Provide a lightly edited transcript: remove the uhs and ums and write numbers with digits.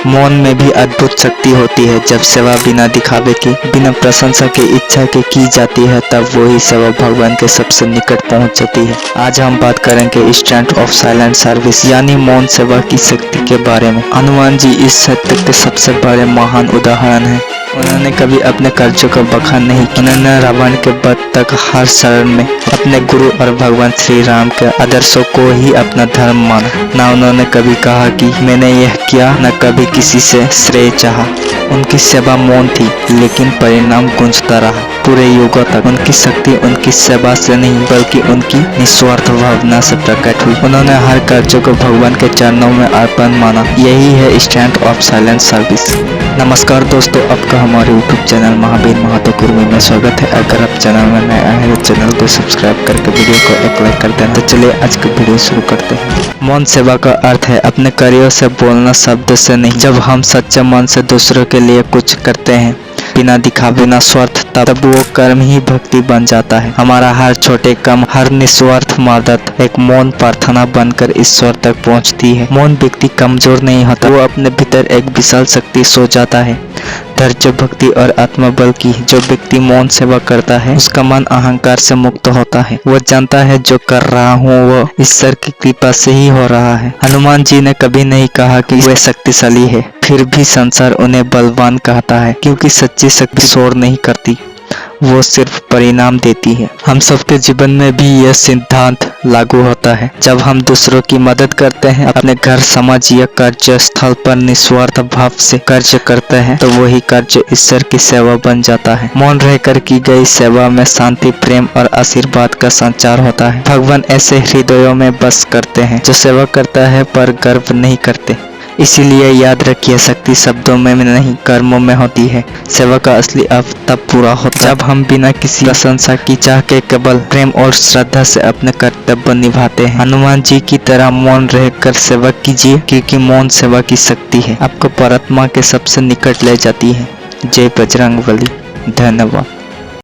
मौन में भी अद्भुत शक्ति होती है। जब सेवा बिना दिखावे की, बिना प्रशंसा की इच्छा के की जाती है, तब वही सेवा भगवान के सबसे निकट पहुंच जाती है। आज हम बात करेंगे स्ट्रेंथ ऑफ साइलेंट सर्विस यानी मौन सेवा की शक्ति के बारे में। हनुमान जी इस सत्य के सबसे बड़े महान उदाहरण हैं। उन्होंने कभी अपने कर्जों का बखान नहीं किया। उन्होंने रावण के वध तक हर शरण में अपने गुरु और भगवान श्री राम के आदर्शों को ही अपना धर्म माना। न उन्होंने कभी कहा कि मैंने यह किया, न कभी किसी से श्रेय चाहा। उनकी सेवा मौन थी, लेकिन परिणाम गूंजता रहा। पूरे युगों तक उनकी शक्ति उनकी सेवा से नहीं बल्कि उनकी निस्वार्थ भावना से प्रकट हुई। उन्होंने हर कर्जों को भगवान के चरणों में अर्पण माना। यही है स्ट्रेंथ ऑफ साइलेंट सर्विस। नमस्कार दोस्तों, आपका हमारे यूट्यूब चैनल महावीर महातो कुर्मी में स्वागत है। अगर आप चैनल में नए आए हैं तो चैनल को सब्सक्राइब करके वीडियो को एक लाइक कर दें। तो चलिए आज की वीडियो शुरू करते हैं। मौन सेवा का अर्थ है अपने कार्यों से बोलना, शब्द से नहीं। जब हम सच्चे मन से दूसरों के लिए कुछ करते हैं बिना दिखा, बिना स्वार्थ, तब वो कर्म ही भक्ति बन जाता है। हमारा हर छोटे काम, हर निस्वार्थ मदद एक मौन प्रार्थना बनकर ईश्वर तक पहुंचती है। मौन व्यक्ति कमजोर नहीं होता, वो अपने भीतर एक विशाल शक्ति सो जाता है। धैर्य, भक्ति और आत्मबल की जो व्यक्ति मौन सेवा करता है, उसका मन अहंकार से मुक्त होता है। वो जानता है जो कर रहा हूँ वो ईश्वर की कृपा से ही हो रहा है। हनुमान जी ने कभी नहीं कहा कि वे शक्तिशाली है, फिर भी संसार उन्हें बलवान कहता है, क्योंकि सच्ची शक्ति शोर नहीं करती, वो सिर्फ परिणाम देती है। हम सबके जीवन में भी यह सिद्धांत लागू होता है। जब हम दूसरों की मदद करते हैं, अपने घर, समाज या कार्य स्थल पर निस्वार्थ भाव से कार्य करते हैं, तो वही कार्य ईश्वर की सेवा बन जाता है। मौन रहकर की गई सेवा में शांति, प्रेम और आशीर्वाद का संचार होता है। भगवान ऐसे हृदयों में बस करते हैं जो सेवा करता है पर गर्व नहीं करते। इसीलिए याद रखिए, शक्ति शब्दों में नहीं कर्मों में होती है। सेवा का असली अर्थ तब पूरा होता है जब हम बिना किसी प्रशंसा की चाह के केवल प्रेम और श्रद्धा से अपने कर्तव्य निभाते हैं। हनुमान जी की तरह मौन रहकर सेवा कीजिए, क्योंकि मौन सेवा की शक्ति है, आपको परमात्मा के सबसे निकट ले जाती है। जय बजरंगबली। धन्यवाद।